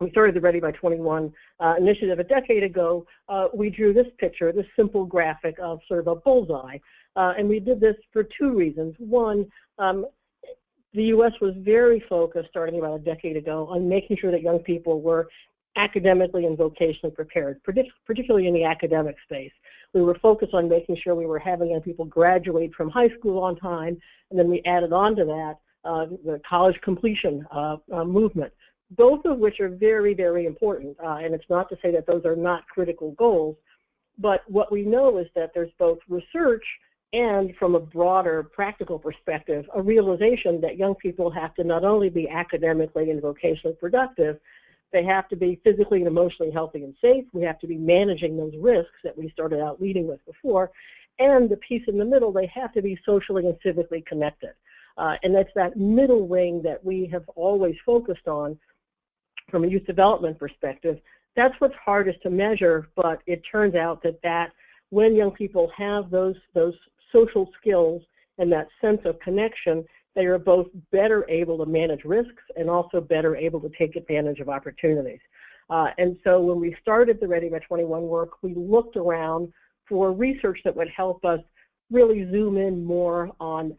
we started the Ready by 21 initiative a decade ago, we drew this picture, this simple graphic of sort of a bullseye. And we did this for two reasons. One, the U.S. was very focused, starting about a decade ago, on making sure that young people were academically and vocationally prepared, particularly in the academic space. We were focused on making sure we were having young people graduate from high school on time, and then we added on to that the college completion movement, both of which are very, very important. And it's not to say that those are not critical goals, but what we know is that there's both research and, from a broader practical perspective, a realization that young people have to not only be academically and vocationally productive, they have to be physically and emotionally healthy and safe. We have to be managing those risks that we started out leading with before. And the piece in the middle, they have to be socially and civically connected. And that's that middle ring that we have always focused on from a youth development perspective. That's what's hardest to measure, but it turns out that when young people have those social skills and that sense of connection, they are both better able to manage risks and also better able to take advantage of opportunities. And so when we started the Ready by 21 work, we looked around for research that would help us really zoom in more on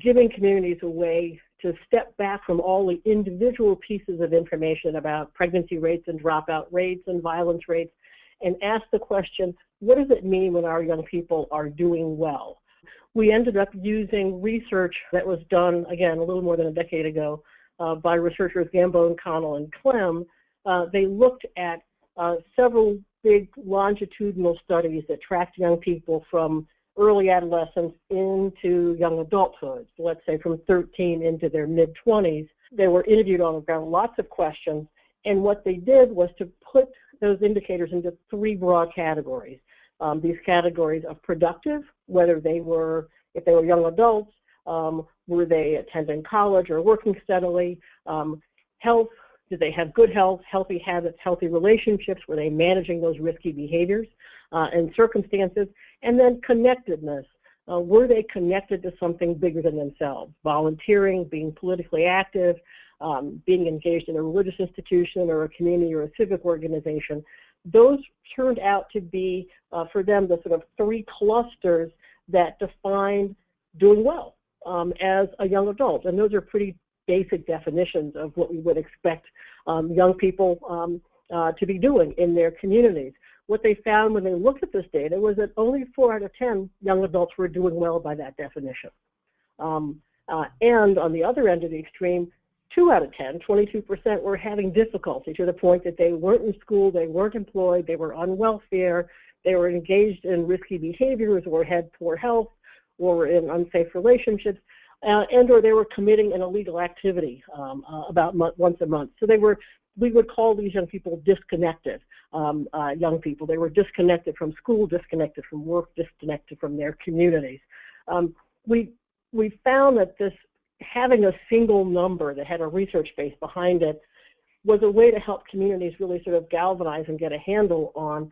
giving communities a way to step back from all the individual pieces of information about pregnancy rates and dropout rates and violence rates and ask the question, what does it mean when our young people are doing well? We ended up using research that was done, again, a little more than a decade ago by researchers Gambone, Connell, and Clem. They looked at several big longitudinal studies that tracked young people from early adolescence into young adulthood, so let's say from 13 into their mid-20s. They were interviewed on the ground, lots of questions, and what they did was to put those indicators into three broad categories. These categories of productive, whether they were, if they were young adults, were they attending college or working steadily, health, did they have good health, healthy habits, healthy relationships, were they managing those risky behaviors and circumstances, and then connectedness, were they connected to something bigger than themselves, volunteering, being politically active, being engaged in a religious institution or a community or a civic organization. Those turned out to be, for them, the sort of three clusters that defined doing well as a young adult. And those are pretty basic definitions of what we would expect young people to be doing in their communities. What they found when they looked at this data was that only 4 out of 10 young adults were doing well by that definition. And on the other end of the extreme, 2 out of 10, 22%, were having difficulty to the point that they weren't in school, they weren't employed, they were on welfare, they were engaged in risky behaviors or had poor health or were in unsafe relationships, and or they were committing an illegal activity about once a month. So we would call these young people disconnected young people. They were disconnected from school, disconnected from work, disconnected from their communities. We found that having a single number that had a research base behind it was a way to help communities really sort of galvanize and get a handle on,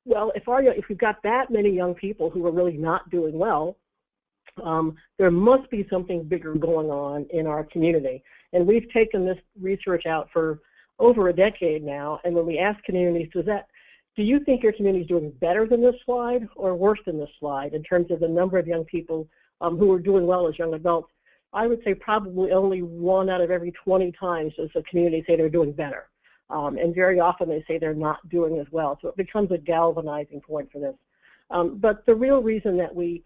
well, if we've got that many young people who are really not doing well, there must be something bigger going on in our community. And we've taken this research out for over a decade now, and when we ask communities, do you think your community is doing better than this slide or worse than this slide in terms of the number of young people who are doing well as young adults? I would say probably only 1 out of every 20 times does the community say they're doing better. And very often they say they're not doing as well. So it becomes a galvanizing point for this. But the real reason that we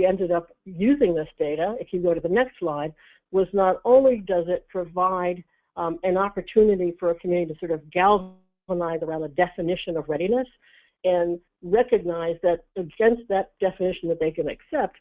ended up using this data, if you go to the next slide, was not only does it provide an opportunity for a community to sort of galvanize around the definition of readiness and recognize that against that definition that they can accept,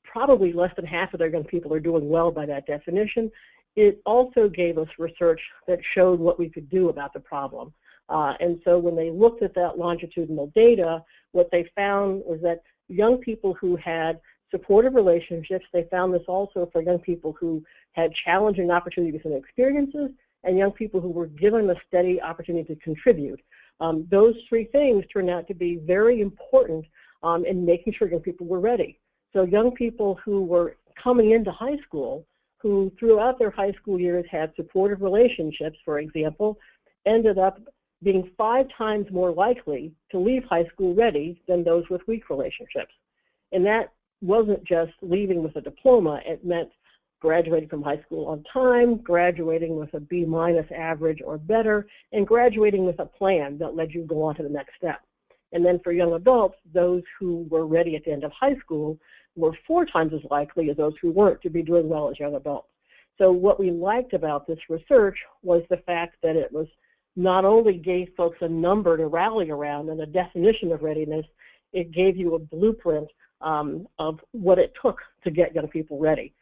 probably less than half of their young people are doing well by that definition. It also gave us research that showed what we could do about the problem. And so when they looked at that longitudinal data, what they found was that young people who had supportive relationships, they found this also for young people who had challenging opportunities and experiences, and young people who were given a steady opportunity to contribute. Those three things turned out to be very important in making sure young people were ready. So young people who were coming into high school who throughout their high school years had supportive relationships, for example, ended up being 5 times more likely to leave high school ready than those with weak relationships. And that wasn't just leaving with a diploma. It meant graduating from high school on time, graduating with a B- average or better, and graduating with a plan that led you to go on to the next step. And then for young adults, those who were ready at the end of high school were 4 times as likely as those who weren't to be doing well as young adults. So what we liked about this research was the fact that it was not only gave folks a number to rally around and a definition of readiness, it gave you a blueprint of what it took to get young people ready.